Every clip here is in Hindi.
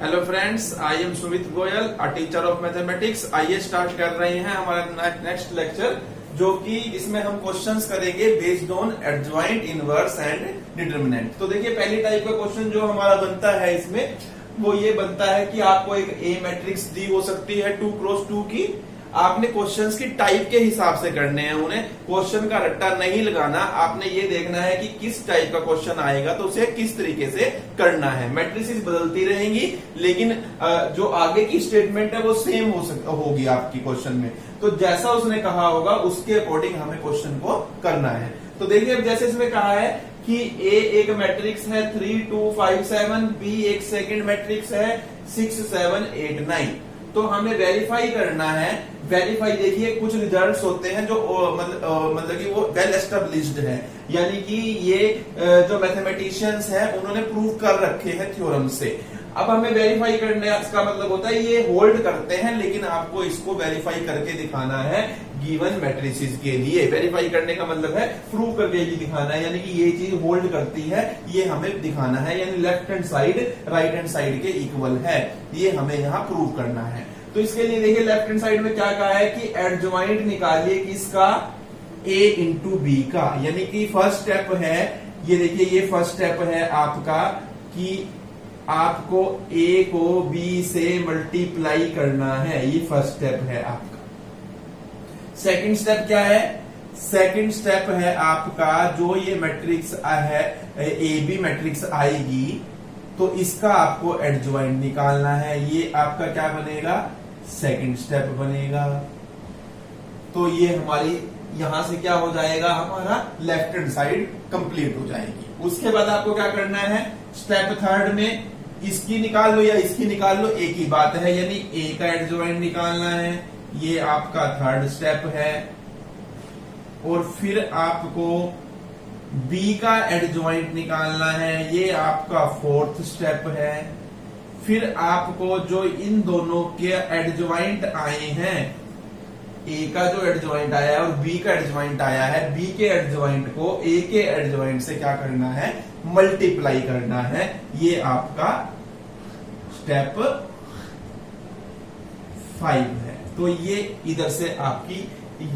Hello friends, I am Sumit Goyal, a teacher of mathematics. आइए स्टार्ट कर रहे हैं हमारा नेक्स्ट लेक्चर, जो कि इसमें हम क्वेश्चंस करेंगे based on adjoint, inverse and determinant. तो देखिए, पहली टाइप का क्वेश्चन जो हमारा बनता है इसमें वो ये बनता है कि आपको एक ए मैट्रिक्स दी हो सकती है 2x2 की। आपने क्वेश्चंस की टाइप के हिसाब से करने हैं उन्हें, क्वेश्चन का रट्टा नहीं लगाना। आपने ये देखना है कि किस टाइप का क्वेश्चन आएगा तो उसे किस तरीके से करना है। मैट्रिसेस बदलती रहेंगी, लेकिन जो आगे की स्टेटमेंट है वो सेम होगी आपकी क्वेश्चन में। तो जैसा उसने कहा होगा उसके अकॉर्डिंग हमें क्वेश्चन को करना है। तो देखिए, अब जैसे इसमें कहा है कि ए एक मैट्रिक्स है 3 2 5 7, बी एक सेकंड मैट्रिक्स है 6 7 8 9। तो हमें वेरीफाई करना है। वेरीफाई देखिए, कुछ रिजल्ट्स होते हैं जो मतलब कि वो वेल एस्टेब्लिश्ड है, यानी कि ये जो मैथमेटिशियंस हैं उन्होंने प्रूव कर रखे हैं थ्योरम से। अब हमें वेरीफाई करने का मतलब होता है ये होल्ड करते हैं, लेकिन आपको इसको वेरीफाई करके दिखाना है गिवन मैट्रिसेस के लिए। वेरीफाई करने का मतलब है प्रूव करके ही दिखाना है, यानी कि ये चीज होल्ड करती है, ये हमें दिखाना है। यानी left hand side right hand side के इक्वल है, ये हमें यहाँ प्रूव करना है। तो इसके लिए देखिए, लेफ्ट हैंड साइड में क्या कहा है कि एडजॉइंट निकालिए किसका, ए इंटू बी का। यानी कि फर्स्ट स्टेप है, ये देखिए ये फर्स्ट स्टेप है आपका कि आपको ए को बी से मल्टीप्लाई करना है। ये फर्स्ट स्टेप है आपका। सेकंड स्टेप क्या है? सेकंड स्टेप है आपका, जो ये मैट्रिक्स है ए बी मैट्रिक्स आएगी तो इसका आपको एडजॉइंट निकालना है। ये आपका क्या बनेगा? सेकंड स्टेप बनेगा। तो ये हमारी यहां से क्या हो जाएगा, हमारा लेफ्ट हैंड साइड कंप्लीट हो जाएगी। उसके बाद आपको क्या करना है, स्टेप थर्ड में इसकी निकाल लो या इसकी निकाल लो, एक ही बात है। यानी ए का एडजॉइंट निकालना है, ये आपका थर्ड स्टेप है। और फिर आपको बी का एडजॉइंट निकालना है, ये आपका फोर्थ स्टेप है। फिर आपको जो इन दोनों के एडजॉइंट आए हैं, ए का जो एडजॉइंट आया है और बी का एडजॉइंट आया है, बी के एडजॉइंट को ए के एडजॉइंट से क्या करना है, मल्टीप्लाई करना है। ये आपका स्टेप 5 है। तो ये इधर से आपकी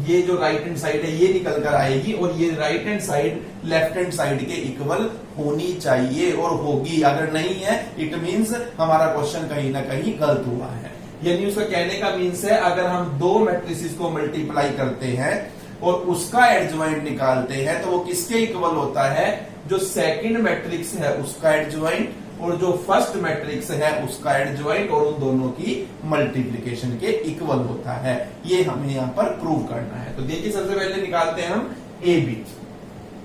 ये जो राइट हैंड साइड है ये निकल कर आएगी, और ये right hand side left hand side के इक्वल होनी चाहिए, और होगी। अगर नहीं है इट मींस हमारा क्वेश्चन कहीं ना कहीं गलत हुआ है। यानी उसका कहने का मीन्स है, अगर हम दो मैट्रिसेस को मल्टीप्लाई करते हैं और उसका एडजॉइंट निकालते हैं तो वो किसके इक्वल होता है, जो सेकंड मैट्रिक्स है उसका एडजॉइंट और जो फर्स्ट मैट्रिक्स है उसका एडजॉइंट, और उन दोनों की मल्टीप्लिकेशन के इक्वल होता है। ये हमें यहां पर प्रूव करना है। तो देखिए, सबसे पहले निकालते हैं हम ए बी।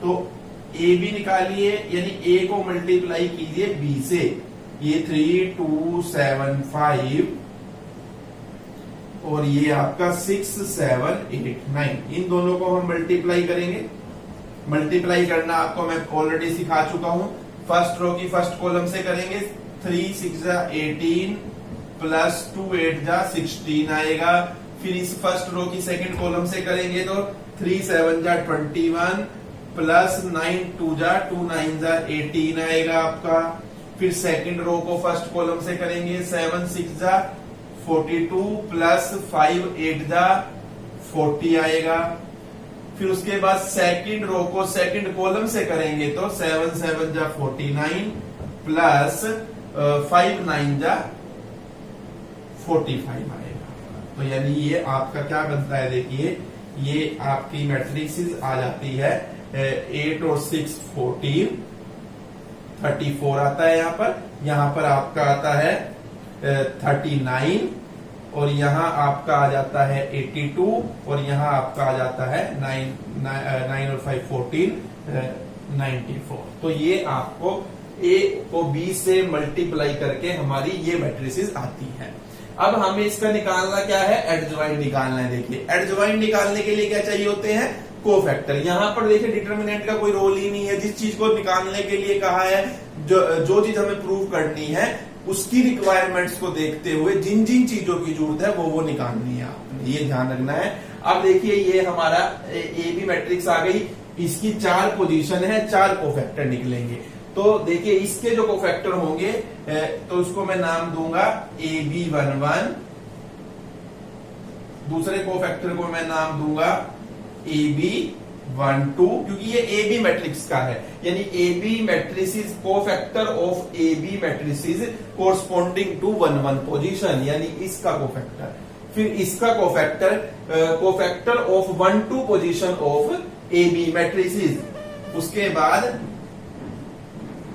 तो ए बी निकालिए, यानी ए को मल्टीप्लाई कीजिए बी से। ये 3 2 7 5 और ये आपका 6 7 8 9, इन दोनों को हम मल्टीप्लाई करेंगे। मल्टीप्लाई करना आपको मैं ऑलरेडी सिखा चुका हूं। फर्स्ट रो की फर्स्ट कॉलम से करेंगे, 3 6 18 प्लस 2 8 16 आएगा। फिर इस फर्स्ट रो की सेकंड कॉलम से करेंगे तो 3 7 21 प्लस 9 2 2 9 18 आएगा आपका। फिर सेकंड रो को फर्स्ट कॉलम से करेंगे, 7 6 42 प्लस 5 8 40 आएगा। फिर उसके बाद सेकंड रो को सेकंड कॉलम से करेंगे तो 7 7 49 प्लस 5 9 45 आएगा। तो यानी ये आपका क्या बनता है, देखिए ये आपकी मैट्रिक्स आ जाती है 8 और 6 14 34 आता है यहाँ पर आपका आता है 39, और यहाँ आपका आ जाता है 82, और यहाँ आपका आ जाता है 9 और 5 14 94। तो ये आपको ए को बी से मल्टीप्लाई करके हमारी ये मैट्रिसेस आती है। अब हमें इसका निकालना क्या है, एडजॉइंट निकालना है। देखिए, एडजॉइंट निकालने के लिए क्या चाहिए होते हैं, कोफैक्टर। यहां पर देखिए डिटरमिनेंट का कोई रोल ही नहीं है। जिस चीज को निकालने के लिए कहा है, जो चीज हमें प्रूव करनी है उसकी रिक्वायरमेंट्स को देखते हुए जिन जिन चीजों की जरूरत है वो निकालनी है, आपने ये ध्यान रखना है। अब देखिए, ये हमारा ए बी मैट्रिक्स आ गई, इसकी 4 पोजीशन है, 4 कोफैक्टर निकलेंगे। तो देखिए इसके जो कोफैक्टर होंगे तो उसको मैं नाम दूंगा AB11, दूसरे कोफैक्टर को मैं नाम दूंगा AB12, क्योंकि ये AB मैट्रिक्स का है, यानी AB matrices cofactor of AB matrices corresponding to 1 1 position, यानी इसका कोफैक्टर, फिर इसका cofactor, cofactor of 1 2 position of AB matrices, उसके बाद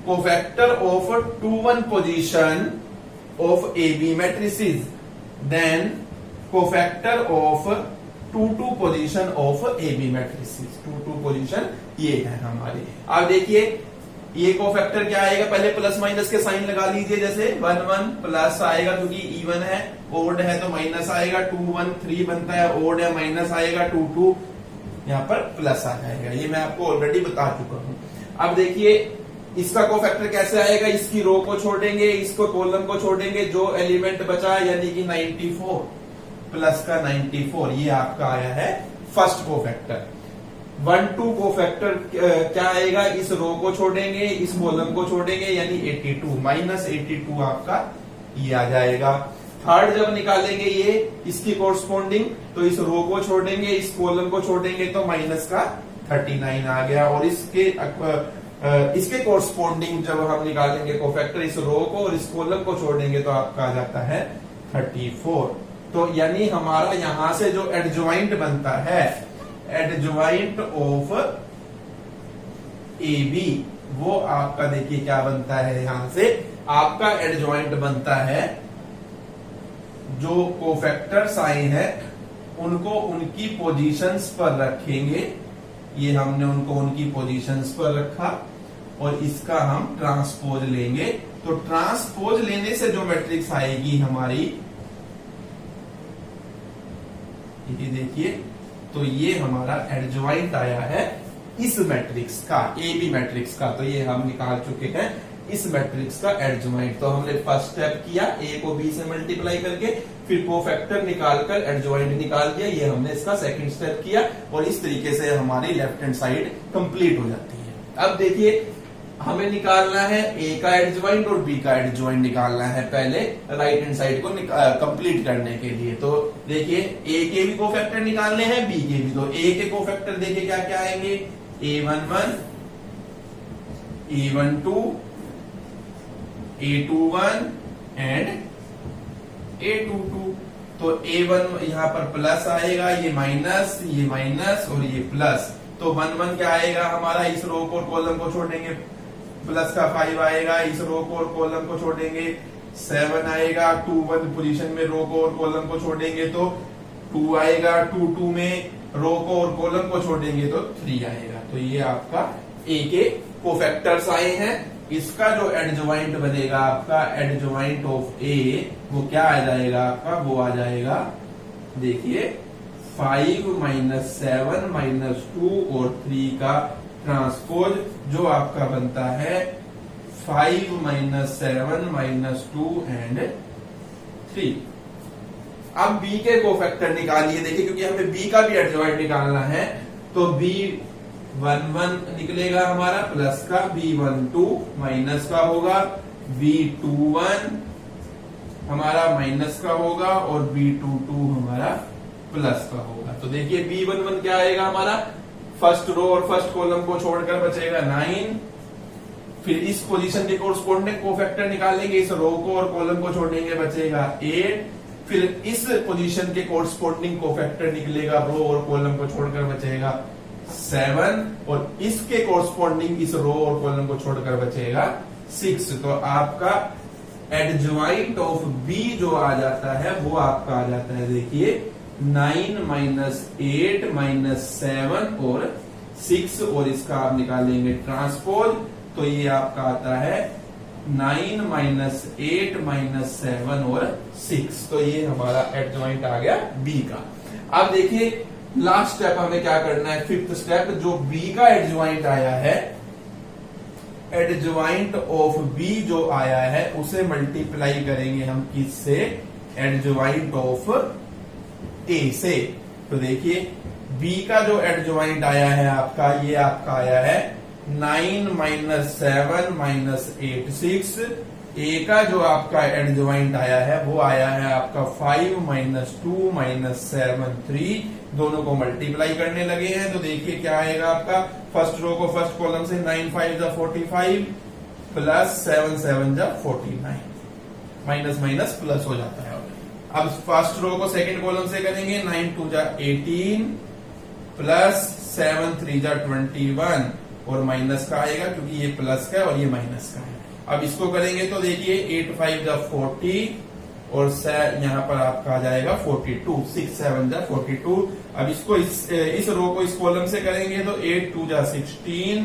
cofactor of 2 1 position of AB matrices, then cofactor of 2 2 position of AB matrices, 2 2 position ये है हमारी। अब देखिए ये कोफैक्टर क्या आएगा, पहले प्लस माइनस के साइन लगा लीजिए, जैसे 1 1 प्लस आएगा क्योंकि इवन है, ओड है तो माइनस आएगा, 2 1 3 बनता है, ओड है माइनस आएगा, 2 2 यहाँ पर प्लस आ जाएगा, ये मैं आपको ऑलरेडी बता चुका हूं। अब देखिए इसका कोफैक्टर कैसे आएगा, इसकी रो को छोड़ेंगे, इसको कॉलम को छोड़ेंगे, जो एलिमेंट बचा यानी कि 94 प्लस का 94, ये आपका आया है फर्स्ट कोफैक्टर। 1 2 कोफैक्टर क्या आएगा, इस रो को छोड़ेंगे, इस कॉलम को छोड़ेंगे, यानी 82 माइनस 82 आपका ये आ जाएगा। थर्ड जब निकालेंगे ये इसकी कोरस्पॉन्डिंग, तो इस रो को छोड़ेंगे, इस कॉलम को छोड़ेंगे, तो माइनस का 39 आ गया, और इसके कोरस्पॉन्डिंग जब हम निकालेंगे कोफैक्टर, इस रो को और इस कॉलम को छोड़ेंगे तो आपका आ जाता है 34। तो यानी हमारा यहां से जो एडजॉइंट बनता है, एडजॉइंट ऑफ AB, वो आपका देखिए क्या बनता है, यहां से आपका एडजॉइंट बनता है, जो कोफैक्टर्स आए हैं उनको उनकी पोजीशंस पर रखेंगे, ये हमने उनको उनकी पोजीशंस पर रखा, और इसका हम ट्रांसपोज लेंगे, तो ट्रांसपोज लेने से जो मैट्रिक्स आएगी हमारी, ये देखिए, तो ये हमारा एडजॉइंट आया है इस मैट्रिक्स का, AB मैट्रिक्स का, तो ये हम निकाल चुके हैं इस मैट्रिक्स का एडजॉइंट। तो हमने फर्स्ट स्टेप किया, A को B से मल्टीप्लाई करके, फिर कोफैक्टर निकालकर एडजॉइंट निकाल दिया, ये हमने इसका सेकंड स्टेप किया, और इस तरीके से हमारी लेफ्ट हैंड साइड कंप्लीट हो जाती है। अब देखिए हमें निकालना है A का एडजॉइंट और B का एडजॉइंट निकालना है पहले राइट हैंड साइड को कंप्लीट करने के लिए। तो देखिए A के भी कोफैक्टर निकालने हैं, B के भी। तो A के कोफैक्टर देखिए क्या क्या आएंगे, A11, A12, A21 and A22। तो A1 यहां पर प्लस आएगा, ये माइनस और ये प्लस, तो 1 1 क्या आएगा हमारा, इस रो को और कॉलम को छोड़ेंगे, प्लस का 5 आएगा, इस रो को और कॉलम को छोड़ेंगे, 7 आएगा, 2 1 पोजीशन में रो को और कॉलम को छोड़ेंगे तो 2 आएगा, 2 2 में रो को और कॉलम को छोड़ेंगे तो 3 आएगा। तो ये आपका A के कोफैक्टर्स आए हैं। इसका जो एडजॉइंट बनेगा आपका, एडजॉइंट ऑफ A, वो क्या आ जाएगा आपका, वो आ जाएगा देखिए 5 माइनस 7 माइनस 2 और 3 का ट्रांसपोज, जो आपका बनता है 5 माइनस 7 माइनस 2 एंड 3। अब B के कोफैक्टर निकालिए, देखिए क्योंकि हमें B का भी एडजॉइंट निकालना है, तो B11 निकलेगा हमारा प्लस का, B12 माइनस का होगा, B21 हमारा माइनस का होगा, और B22 हमारा प्लस का होगा। तो देखिए B11 क्या आएगा हमारा, फर्स्ट रो और फर्स्ट कॉलम को छोड़कर बचेगा 9, फिर इस पोजीशन के कोरस्पॉन्डिंग कोफैक्टर निकालेंगे, इस रो को और कॉलम को छोड़ेंगे, बचेगा 8, फिर इस पोजीशन के कोरस्पॉन्डिंग कोफैक्टर निकलेगा, रो और कॉलम को छोड़कर बचेगा 7, और इसके कोरस्पॉन्डिंग इस रो और कॉलम को छोड़कर बचेगा 6। तो आपका एडजॉइंट ऑफ B जो आ जाता है, वो आपका आ जाता है देखिए 9 माइनस 8 माइनस 7 और 6, और इसका आप निकालेंगे ट्रांसपोज, तो ये आपका आता है 9 माइनस 8 माइनस 7 और 6। तो ये हमारा एडजॉइंट आ गया B का। अब देखिए लास्ट स्टेप हमें क्या करना है, फिफ्थ स्टेप, जो B का एडजॉइंट आया है, एडजॉइंट ऑफ B जो आया है उसे मल्टीप्लाई करेंगे हम किससे, एडजॉइंट ऑफ A से। तो देखिए B का जो एडजॉइंट आया है आपका, ये आपका आया है 9 माइनस 7 माइनस 8 6। ए का जो आपका एडजॉइंट आया है वो आया है आपका 5 माइनस 2 माइनस 7 3। दोनों को मल्टीप्लाई करने लगे हैं तो देखिए क्या आएगा आपका। फर्स्ट रो को फर्स्ट कॉलम से 9 5 जा 45 प्लस 7 7 जा 49, माइनस माइनस प्लस हो जाता है। अब फर्स्ट रो को सेकंड कॉलम से करेंगे 9 2 जा 18 प्लस 7 3 जा 21 और माइनस का आएगा क्योंकि ये प्लस का है और ये माइनस का है। अब इसको करेंगे तो देखिए 8 5 जा 40 और यहाँ पर आपका आ जाएगा 42, 6 7 जा 42। अब इसको इस रो को इस कॉलम से करेंगे तो 8 2 जा 16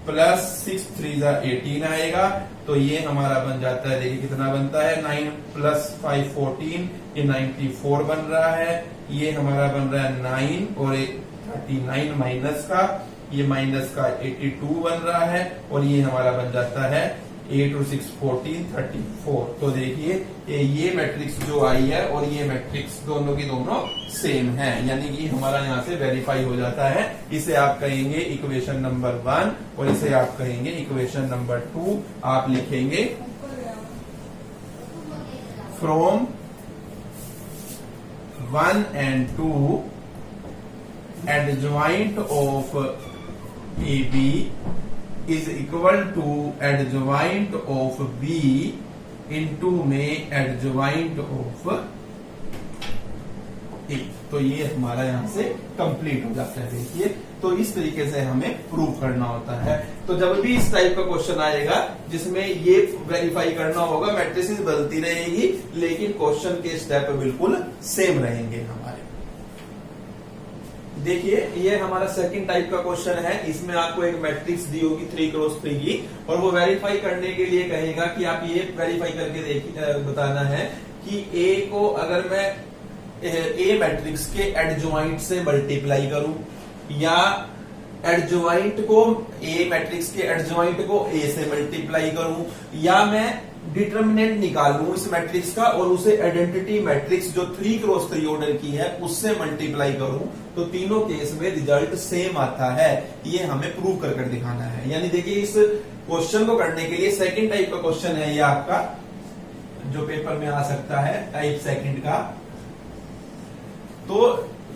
प्लस 6 3 जा 18 आएगा। तो ये हमारा बन जाता है, देखिए कितना बनता है 9 प्लस 5 14, ये 94 बन रहा है। ये हमारा बन रहा है 9 और 39 माइनस का, ये माइनस का 82 बन रहा है और ये हमारा बन जाता है 8 और 6 14 34। तो देखिए ये मैट्रिक्स जो आई है और ये मैट्रिक्स दोनों की दोनों सेम है, यानी कि हमारा यहाँ से वेरीफाई हो जाता है। इसे आप कहेंगे इक्वेशन नंबर 1 और इसे आप कहेंगे इक्वेशन नंबर 2। आप लिखेंगे from 1 and 2 adjoint of AB is equal to adjoint of B into में adjoint of A। तो ये हमारा यहां से कंप्लीट हो जाता है। देखिए तो इस तरीके से हमें प्रूव करना होता है। तो जब भी इस टाइप का क्वेश्चन आएगा जिसमें ये वेरीफाई करना होगा, मैट्रिसेस बदलती रहेगी लेकिन क्वेश्चन के स्टेप बिल्कुल सेम रहेंगे हमारे। देखिए ये हमारा सेकंड टाइप का क्वेश्चन है। इसमें आपको एक मैट्रिक्स दी होगी 3 क्रॉस 3 की और वो वेरीफाई करने के लिए कहेगा कि आप ये वेरीफाई करके बताना है कि ए को अगर मैं ए मैट्रिक्स के एडजॉइंट से मल्टीप्लाई करूं या एडजॉइंट को ए मैट्रिक्स के एडजॉइंट को ए से मल्टीप्लाई करूं या मैं डिटर्मिनेंट निकालूं इस मैट्रिक्स का और उसे आइडेंटिटी मैट्रिक्स जो 3 क्रॉस 3 ऑर्डर की है उससे मल्टीप्लाई करूं, तो तीनों केस में रिजल्ट सेम आता है। ये हमें प्रूव कर दिखाना है। यानी देखिए इस क्वेश्चन को करने के लिए सेकंड टाइप का क्वेश्चन है ये आपका, जो पेपर में आ सकता है टाइप सेकंड का। तो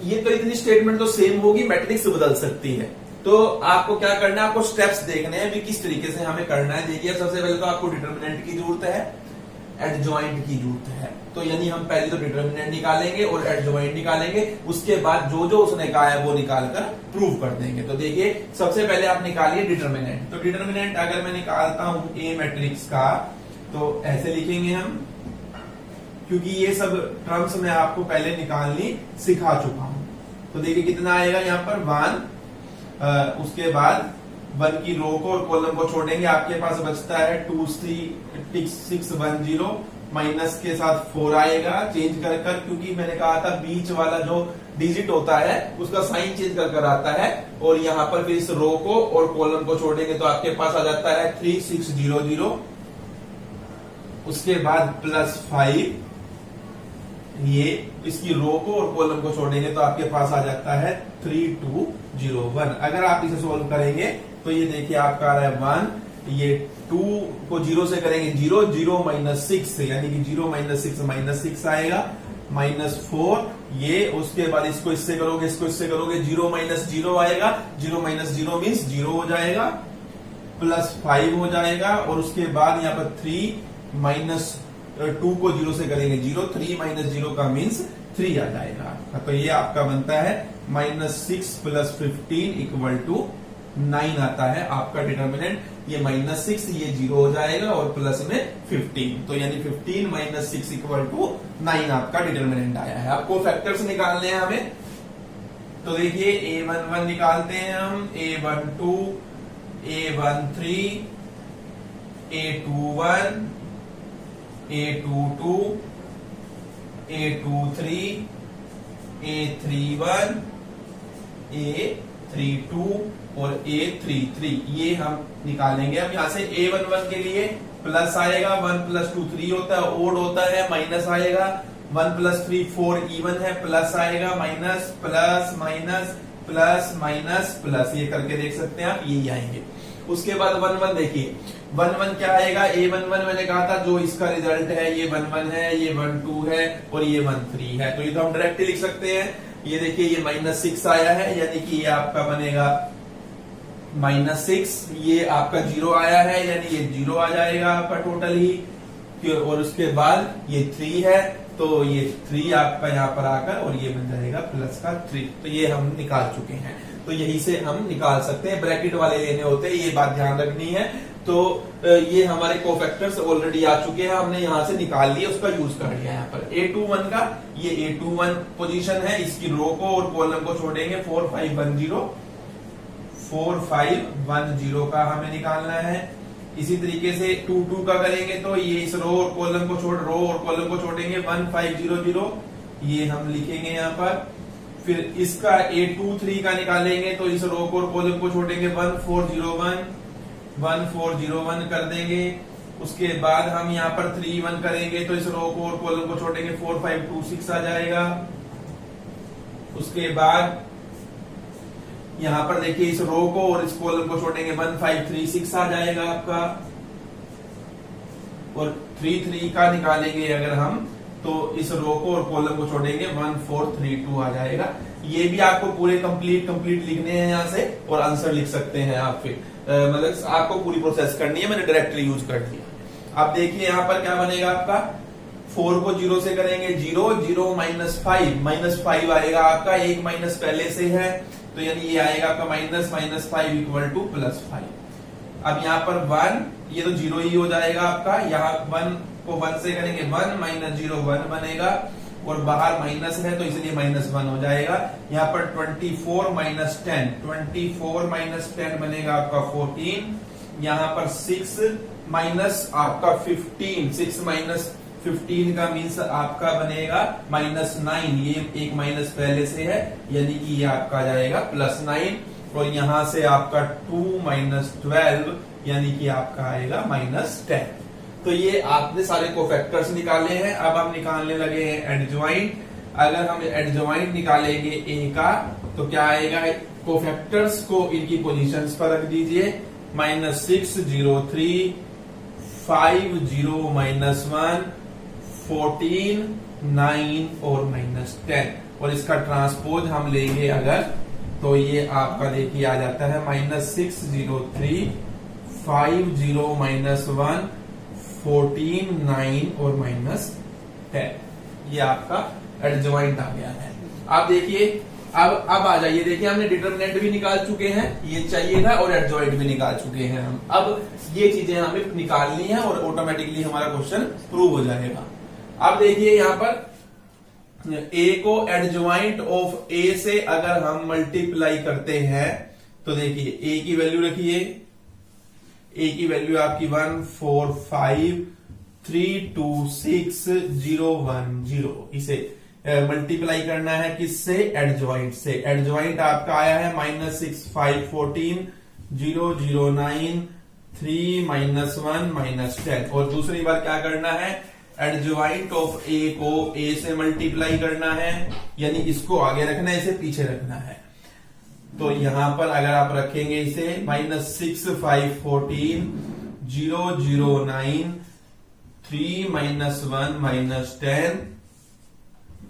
ये तो इतनी स्टेटमेंट तो सेम होगी, मैट्रिक्स बदल सकती है। तो आपको क्या करना है, आपको स्टेप्स देखने हैं भी किस तरीके से हमें करना है। देखिए सबसे पहले तो आपको डिटर्मिनेंट की जरूरत है, एडजॉइंट की जरूरत है। तो यानी हम पहले तो डिटर्मिनेंट निकालेंगे और एडजॉइंट निकालेंगे, उसके बाद जो जो उसने कहा है वो निकालकर प्रूव कर देंगे। तो देखिए सबसे पहले आप निकालिए डिटर्मिनेंट। तो डिटर्मिनेंट अगर मैं निकालता हूं ए मैट्रिक्स का तो ऐसे लिखेंगे हम, क्योंकि ये सब टर्म्स मैं आपको पहले निकालनी सिखा चुका हूं। तो देखिए कितना आएगा यहाँ पर 1, उसके बाद 1 की रो को और कॉलम को छोड़ेंगे, आपके पास बचता है 2 3 6 1 0, माइनस के साथ 4 आएगा चेंज कर कर, क्योंकि मैंने कहा था बीच वाला जो डिजिट होता है उसका साइन चेंज कर कर आता है। और यहाँ पर फिर इस रो को और कॉलम को छोड़ेंगे तो आपके पास आ जाता है 3 6 0 0, उसके बाद प्लस 5, ये इसकी रो को और कॉलम को छोड़ेंगे तो आपके पास आ जाता है 3 2 0 1। अगर आप इसे सोल्व करेंगे तो ये देखिए आपका आ रहा है 1, ये 2 को 0 से करेंगे 0 0 माइनस 6, यानी कि 0 माइनस 6 माइनस 6 आएगा, माइनस 4 ये, उसके बाद इसको इससे करोगे इसको इससे करोगे 0 माइनस 0 आएगा, 0 माइनस 0 मीन्स 0 हो जाएगा, प्लस 5 हो जाएगा और उसके बाद यहाँ पर 3 माइनस 2 को 0 से करेंगे 0, 3 माइनस 0 का मीन्स 3 आ जाएगा। तो ये आपका बनता है -6 प्लस 15 इक्वल टू 9 आता है आपका डिटर्मिनेंट। ये -6 ये 0 हो जाएगा और प्लस में 15, तो यानी 15 माइनस 6 इक्वल टू 9 आपका डिटर्मिनेंट आया है। आपको फैक्टर्स निकालने हैं हमें। तो देखिए a11 निकालते हैं हम, a12 a13 a21 a22 a23 a31 a32 और a33, ये हम निकालेंगे। अब यहां से a11 के लिए प्लस आएगा, 1 प्लस 2 3 होता है, ओड होता है, माइनस आएगा, 1 प्लस 3 4 इवन है, प्लस आएगा, minus plus minus plus minus plus, ये करके देख सकते हैं आप, यही आएंगे। उसके बाद 1 1 देखिए 1 1 क्या आएगा, A1 1 मैंने कहा था जो इसका रिजल्ट है ये 1 1 है, ये 1 2 है और ये 1 3 है। तो ये तो हम डायरेक्ट लिख सकते हैं। ये देखिए ये -6 आया है, यानी कि ये आपका बनेगा -6। ये आपका 0 आया है, यानी ये 0 आ जाएगा आपका टोटल ही। और उसके बाद ये 3 है, तो ये 3 आपका यहाँ पर आकर और ये बन जाएगा प्लस का 3। तो ये हम निकाल चुके हैं। तो यही से हम निकाल सकते हैं, ब्रैकेट वाले लेने होते हैं, ये बात ध्यान रखनी है। तो ये हमारे कोफैक्टर्स ऑलरेडी आ चुके हैं, हमने यहां से निकाल लिए, उसका यूज कर लिया यहाँ पर। A21 का ये A21 पोजीशन है, इसकी रो को और कॉलम को छोड़ेंगे 4 5 1 0 4 5 1 0 का हमें निकालना है। इसी तरीके से 2 2 का करेंगे तो ये इस रो और कॉलम को छोड़ेंगे 1 5 0 0, ये हम लिखेंगे यहाँ पर। फिर इसका A23 का निकालेंगे तो इस रो को और कॉलम को छोड़ेंगे 1 4 0 1 कर देंगे। उसके बाद हम यहाँ पर 3 1 करेंगे तो इस रो को और कॉलम को छोड़ेंगे 4 5 2 6 आ जाएगा। उसके बाद यहां पर देखिए इस रो को और इस कॉलम को छोड़ेंगे 1 5 3 6 आ जाएगा आपका। और 3 3 का निकालेंगे अगर हम तो इस रो को और कॉलम को छोड़ेंगे 1 4 3 2 आ जाएगा। ये भी आपको पूरे कंप्लीट लिखने हैं यहाँ से और आंसर लिख सकते हैं आप। फिर मतलब आपको पूरी प्रोसेस करनी है, मैंने डायरेक्टली यूज कर दिया। आप देखिए यहाँ पर क्या बनेगा आपका, 4 को 0 से करेंगे 0 0 -5 आएगा आपका, एक माइनस पहले से है तो यानी ये आएगा आपका -5 इक्वल टू +5। अब यहाँ पर 1, ये तो 0 ही हो जाएगा आपका। यहाँ 1 को 1 से करेंगे 1 -0 1 बनेगा और बाहर माइनस है तो इसलिए -1 हो जाएगा। यहाँ पर 24 -10 बनेगा आपका 14। यहाँ पर 6 माइनस आपका 15, 6 - 15 का मीन्स आपका बनेगा -9, ये एक माइनस पहले से है यानी कि ये आपका आ जाएगा +9। और यहां से आपका 2 - 12 यानी कि आपका आएगा -10। तो ये आपने सारे कोफैक्टर्स निकाले हैं। अब हम निकालने लगे हैं एडजॉइंट। अगर हम एडजॉइंट निकालेंगे ए का तो क्या आएगा, कोफैक्टर्स को इनकी पोजीशंस पर रख दीजिए। -6 0 3 5 0 -1 14 9 और -10। और इसका ट्रांसपोज हम लेंगे अगर तो ये आपका देखिए आ जाता है -6 0 3 5 0 -1 14 9 और -10। ये आपका एडजॉइंट आ गया है। आप देखिए अब आ जाइए, देखिए हमने डिटरमिनेंट भी निकाल चुके हैं, ये चाहिए था, और एडजॉइंट भी निकाल चुके हैं हम। अब ये चीजें हमें निकालनी है और ऑटोमेटिकली हमारा क्वेश्चन प्रूव हो जाएगा। अब देखिए यहाँ पर ए को एडजॉइंट ऑफ ए से अगर हम मल्टीप्लाई करते हैं तो देखिए ए की वैल्यू रखिए, ए की वैल्यू आपकी 1 4 5 3 2 6 0 1 0। इसे मल्टीप्लाई करना है किससे, एडजॉइंट से। एडजॉइंट आपका आया है -6 5 14 0 0 9 3 -1 -10। और दूसरी बार क्या करना है, एडजॉइंट ऑफ ए को ए से मल्टीप्लाई करना है, यानी इसको आगे रखना है, इसे पीछे रखना है। तो यहां पर अगर आप रखेंगे इसे -6 5 14 0 0 9 3 -1 -10,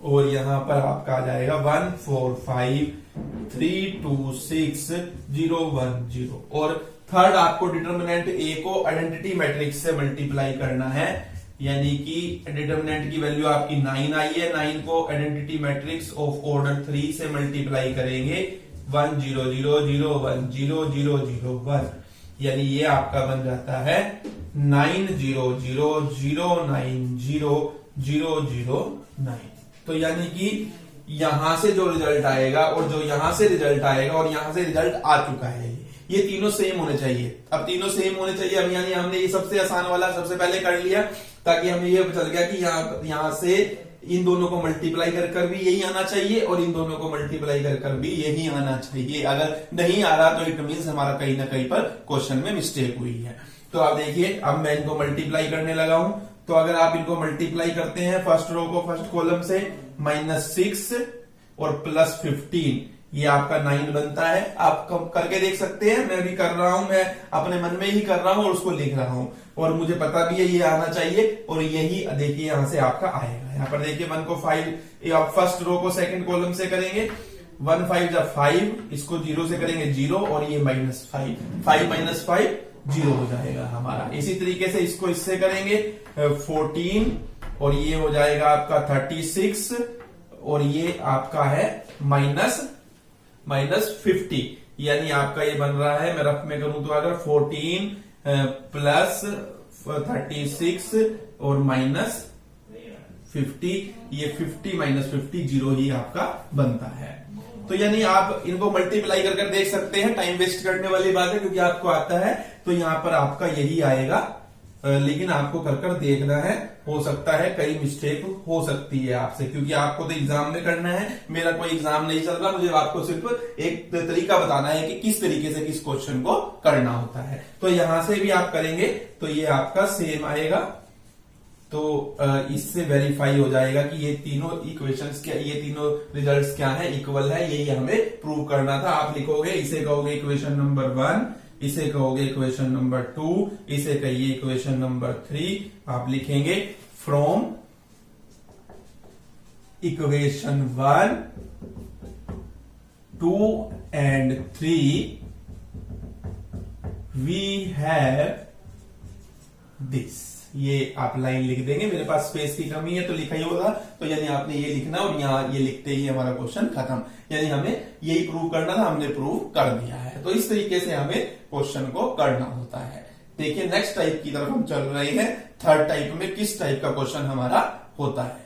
और यहां पर आपका आ जाएगा 1 4 5 3 2 6 0 1 0। और थर्ड आपको डिटर्मिनेंट ए को आइडेंटिटी मैट्रिक्स से मल्टीप्लाई करना है, यानी कि डिटर्मिनेंट की वैल्यू आपकी 9 आई है, 9 को आइडेंटिटी मैट्रिक्स ऑफ ऑर्डर 3 से मल्टीप्लाई करेंगे 1 0 0 0 1 0 0 0 1, यानी ये आपका बन जाता है 9 0 0 0 9 0 0 0 9। तो यानी कि यहां से जो रिजल्ट आएगा और जो यहां से रिजल्ट आएगा और यहां से रिजल्ट आ चुका है, ये तीनों सेम होने चाहिए। अब तीनों सेम होने चाहिए। अब यानी हमने ये सबसे आसान वाला सबसे पहले कर लिया ताकि हमें ये चल गया कि यहां से इन दोनों को मल्टीप्लाई कर भी यही आना चाहिए और इन दोनों को मल्टीप्लाई कर भी यही आना चाहिए। अगर नहीं आ रहा तो इट मींस हमारा कहीं ना कहीं पर क्वेश्चन में मिस्टेक हुई है। तो आप देखिए अब मैं इनको मल्टीप्लाई करने लगा हूं। तो अगर आप इनको मल्टीप्लाई करते हैं फर्स्ट रो को फर्स्ट कॉलम से -6 और +15, ये आपका 9 बनता है। आप करके देख सकते हैं, मैं भी कर रहा हूं, मैं अपने मन में ही कर रहा हूं और उसको लिख रहा हूं, और मुझे पता भी है ये आना चाहिए, और यही देखिए यहां से आपका आएगा। यहाँ पर देखिए 1 को 5, आप फर्स्ट रो को सेकंड कॉलम से करेंगे, 1 5 जा 5, इसको 0 से करेंगे 0, और ये -5, 5 - 5 0 हो जाएगा हमारा। इसी तरीके से इसको इससे करेंगे 14, और ये हो जाएगा आपका 36, और ये आपका है -50, यानी आपका ये बन रहा है, मैं रफ में करूं तो अगर 14 प्लस 36 और -50, ये 50 - 50 0 ही आपका बनता है। तो यानी आप इनको मल्टीप्लाई कर देख सकते हैं, टाइम वेस्ट करने वाली बात है, क्योंकि आपको आता है तो यहां पर आपका यही आएगा, लेकिन आपको कर देखना है, हो सकता है कई मिस्टेक हो सकती है आपसे, क्योंकि आपको तो एग्जाम में करना है, मेरा कोई एग्जाम नहीं चल रहा, मुझे आपको सिर्फ एक तरीका बताना है कि किस तरीके से किस क्वेश्चन को करना होता है। तो यहां से भी आप करेंगे तो ये आपका सेम आएगा, तो इससे वेरीफाई हो जाएगा कि ये तीनों इक्वेशंस क्या, ये तीनों रिजल्ट्स क्या है, इक्वल है, यही हमें प्रूव करना था। आप लिखोगे, इसे कहोगे इक्वेशन नंबर 1, इसे कहोगे इक्वेशन नंबर 2, इसे कहिए इक्वेशन नंबर 3। आप लिखेंगे from equation 1, 2 and 3 we have this. ये आप लाइन लिख देंगे, मेरे पास स्पेस की कमी है तो लिखा ही होगा, तो यानी आपने ये लिखना, और यहां ये लिखते ही हमारा क्वेश्चन खत्म, यानी हमें यही प्रूव करना था, हमने प्रूव कर दिया है। तो इस तरीके से हमें क्वेश्चन को करना होता है। देखिए नेक्स्ट टाइप की तरफ हम चल रहे हैं, थर्ड टाइप में किस टाइप का क्वेश्चन हमारा होता है।